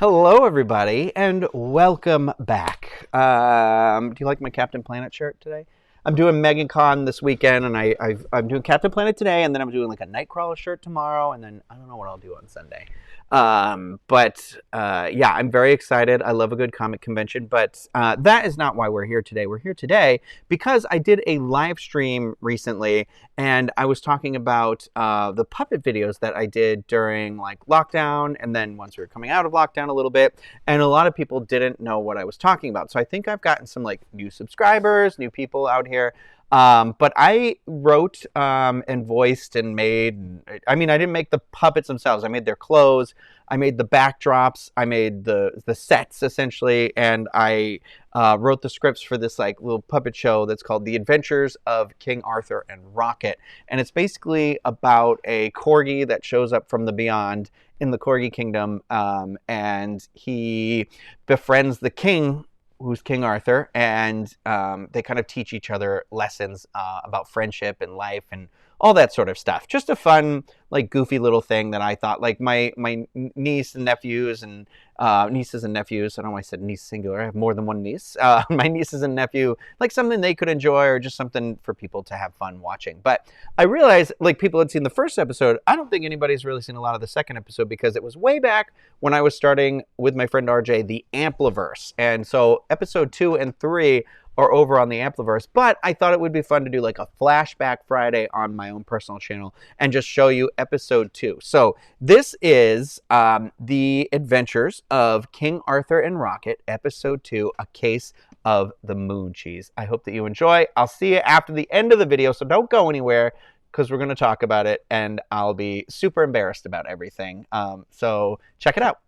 Hello, everybody, and welcome back. Do you like my Captain Planet shirt today? I'm doing MegaCon this weekend, and I'm doing Captain Planet today, and then I'm doing like a Nightcrawler shirt tomorrow, and then I don't know what I'll do on Sunday. Yeah, I'm very excited. I love a good comic convention, but that is not why we're here today. We're here today because I did a live stream recently, and I was talking about the puppet videos that I did during like lockdown, and then once we were coming out of lockdown a little bit, and a lot of people didn't know what I was talking about. So I think I've gotten some like new subscribers, new people out here. But I wrote and voiced and made, I mean, I didn't make the puppets themselves. I made their clothes. I made the backdrops. I made the sets, essentially. And I wrote the scripts for this like little puppet show that's called The Adventures of King Arthur and Rocket. And it's basically about a corgi that shows up from the beyond in the Corgi Kingdom. And he befriends the king, who's King Arthur, and they kind of teach each other lessons about friendship and life and all that sort of stuff. Just a fun, like, goofy little thing that I thought, like, my niece and nephews and nieces and nephews, I don't know why I said niece singular, I have more than one niece, my nieces and nephew, like something they could enjoy or just something for people to have fun watching. But I realized, like, people had seen the first episode. I don't think anybody's really seen a lot of the second episode because it was way back when I was starting with my friend RJ, the Ampliverse. And so episode 2 and 3 are over on the Ampliverse, but I thought it would be fun to do like a Flashback Friday on my own personal channel and just show you episode 2. So this is The Adventures of King Arthur and Rocket, episode 2, A Case of the Moon Cheese. I hope that you enjoy. I'll see you after the end of the video, so don't go anywhere because we're going to talk about it and I'll be super embarrassed about everything. So check it out.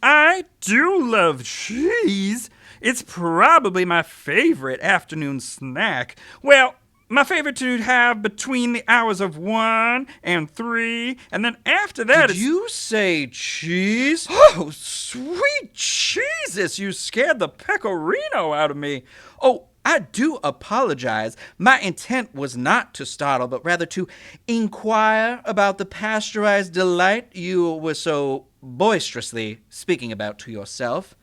I do love cheese. It's probably my favorite afternoon snack. Well, my favorite to have between the hours of 1 and 3, and then after that Did you say cheese? Oh, sweet Jesus, you scared the pecorino out of me. Oh, I do apologize. My intent was not to startle, but rather to inquire about the pasteurized delight you were so boisterously speaking about to yourself.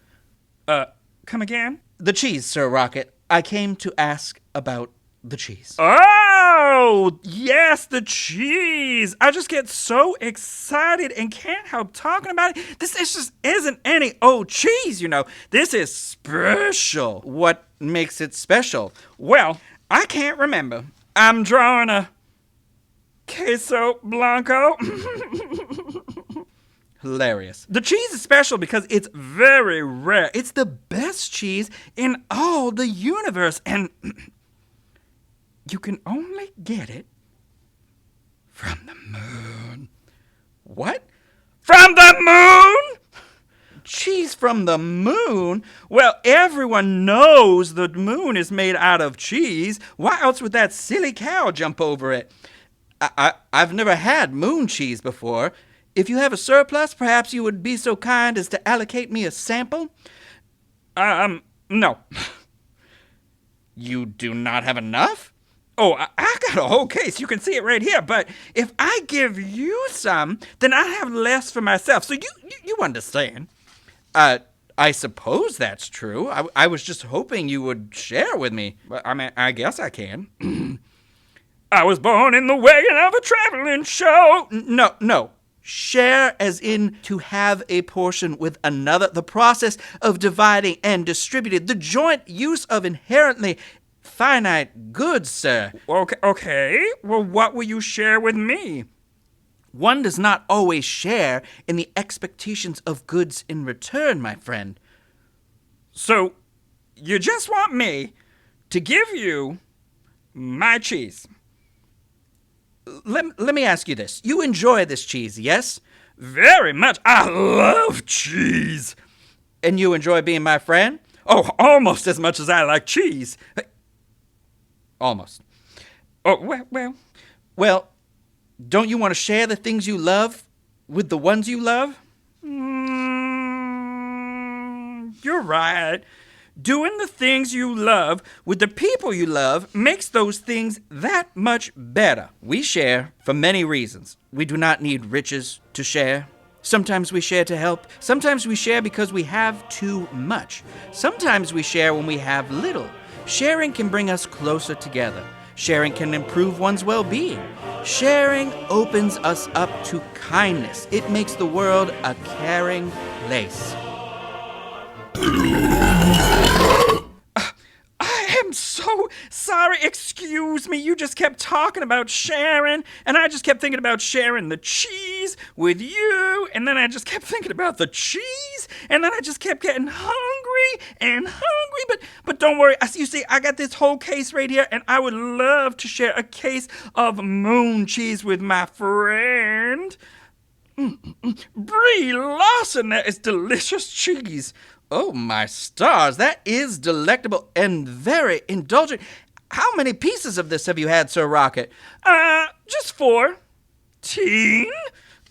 Come again? The cheese, Sir Rocket. I came to ask about the cheese. Oh, yes, the cheese. I just get so excited and can't help talking about it. This just isn't any old cheese, you know. This is special. What makes it special? Well, I can't remember. I'm drawing a queso blanco. Hilarious. The cheese is special because it's very rare. It's the best cheese in all the universe, and you can only get it from the moon. What? From the moon? Cheese from the moon? Well, everyone knows the moon is made out of cheese. Why else would that silly cow jump over it? I've never had moon cheese before. If you have a surplus, perhaps you would be so kind as to allocate me a sample? No. You do not have enough? Oh, I got a whole case. You can see it right here. But if I give you some, then I have less for myself. So you understand. I suppose that's true. I was just hoping you would share with me. I mean, I guess I can. I was born in the wagon of a traveling show. No. Share as in to have a portion with another. The process of dividing and distributing. The joint use of inherently finite goods, sir. Okay. Well, what will you share with me? One does not always share in the expectations of goods in return, my friend. So, you just want me to give you my cheese. Let me ask you this. You enjoy this cheese, yes? Very much. I love cheese. And you enjoy being my friend? Oh, almost as much as I like cheese. Almost. Oh, Well, don't you want to share the things you love with the ones you love? You're right. Doing the things you love with the people you love makes those things that much better. We share for many reasons. We do not need riches to share. Sometimes we share to help. Sometimes we share because we have too much. Sometimes we share when we have little. Sharing can bring us closer together. Sharing can improve one's well-being. Sharing opens us up to kindness. It makes the world a caring place. I'm so sorry. Excuse me. You just kept talking about sharing, and I just kept thinking about sharing the cheese with you, and then I just kept thinking about the cheese, and then I just kept getting hungry and hungry. But don't worry. You see, I got this whole case right here, and I would love to share a case of moon cheese with my friend. Brie Larson, that is delicious cheese. Oh, my stars, that is delectable and very indulgent. How many pieces of this have you had, Sir Rocket? Just 14.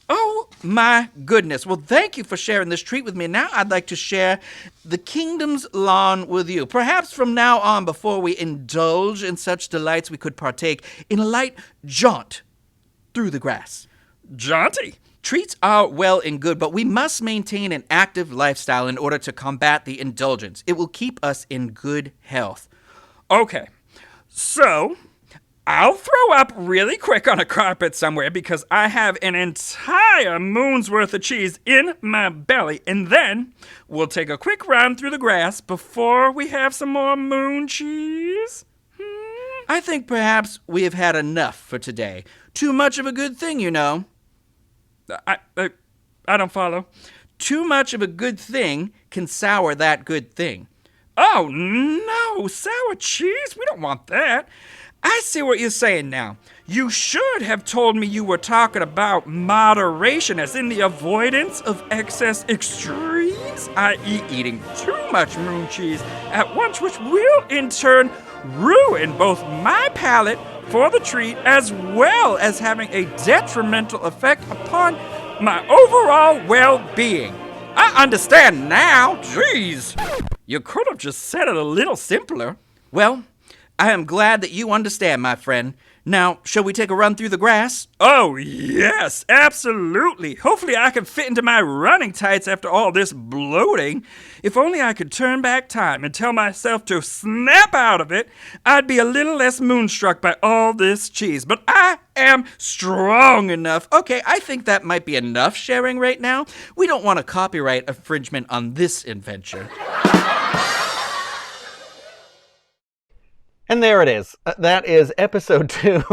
Oh, my goodness. Well, thank you for sharing this treat with me. Now I'd like to share the kingdom's lawn with you. Perhaps from now on, before we indulge in such delights, we could partake in a light jaunt through the grass. Jaunty. Treats are well and good, but we must maintain an active lifestyle in order to combat the indulgence. It will keep us in good health. Okay, so I'll throw up really quick on a carpet somewhere because I have an entire moon's worth of cheese in my belly, and then we'll take a quick run through the grass before we have some more moon cheese. I think perhaps we have had enough for today. Too much of a good thing, you know. I don't follow. Too much of a good thing can sour that good thing. Oh, no, sour cheese? We don't want that. I see what you're saying now. You should have told me you were talking about moderation, as in the avoidance of excess extremes, i.e. eating too much moon cheese at once, which will in turn ruin both my palate for the treat as well as having a detrimental effect upon my overall well-being. I understand now. Jeez. You could have just said it a little simpler. Well, I am glad that you understand, my friend. Now, shall we take a run through the grass? Oh, yes, absolutely. Hopefully I can fit into my running tights after all this bloating. If only I could turn back time and tell myself to snap out of it, I'd be a little less moonstruck by all this cheese. But I am strong enough. Okay, I think that might be enough sharing right now. We don't want a copyright infringement on this adventure. And there it is. That is episode 2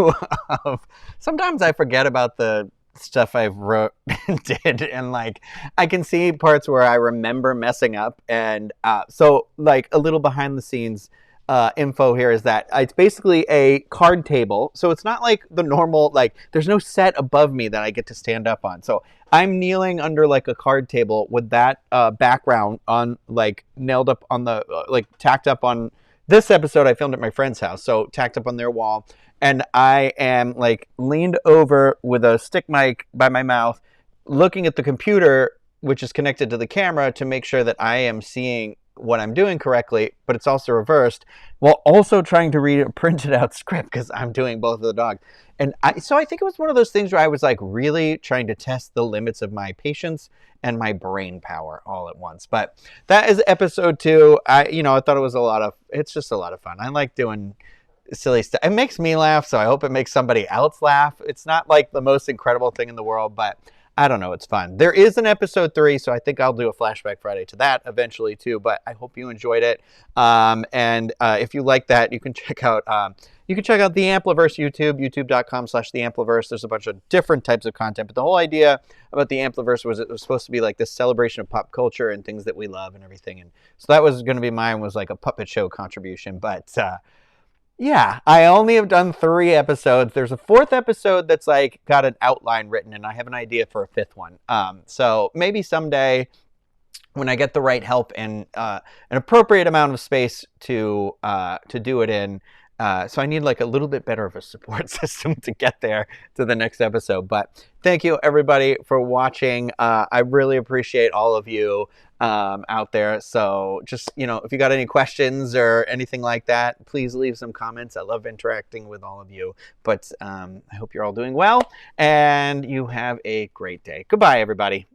of... Sometimes I forget about the stuff I wrote and did, and like I can see parts where I remember messing up. And so like a little behind the scenes info here is that it's basically a card table. So it's not like the normal, like there's no set above me that I get to stand up on. So I'm kneeling under like a card table with that background on, like nailed up on the, like tacked up on... This episode I filmed at my friend's house, so tacked up on their wall, and I am like leaned over with a stick mic by my mouth, looking at the computer, which is connected to the camera, to make sure that I am seeing what I'm doing correctly, but it's also reversed, while also trying to read a printed out script because I'm doing both of the dogs. And so I think it was one of those things where I was like really trying to test the limits of my patience and my brain power all at once. But that is episode 2. I thought it was it's just a lot of fun. I like doing silly stuff. It makes me laugh, so I hope it makes somebody else laugh. It's not like the most incredible thing in the world, but I don't know, it's fun. There is an episode 3, so I think I'll do a Flashback Friday to that eventually too, but I hope you enjoyed it. And if you like that, you can check out the Ampliverse YouTube, youtube.com/theampliverse. There's a bunch of different types of content, but the whole idea about the Ampliverse was it was supposed to be like this celebration of pop culture and things that we love and everything. And so that was going to be mine, was like a puppet show contribution, but yeah, I only have done 3 episodes. There's a 4th episode that's like got an outline written, and I have an idea for a 5th one. So maybe someday when I get the right help and an appropriate amount of space to do it in, So I need like a little bit better of a support system to get there to the next episode. But thank you everybody for watching. I really appreciate all of you out there. So just, if you got any questions or anything like that, please leave some comments. I love interacting with all of you. But I hope you're all doing well and you have a great day. Goodbye, everybody.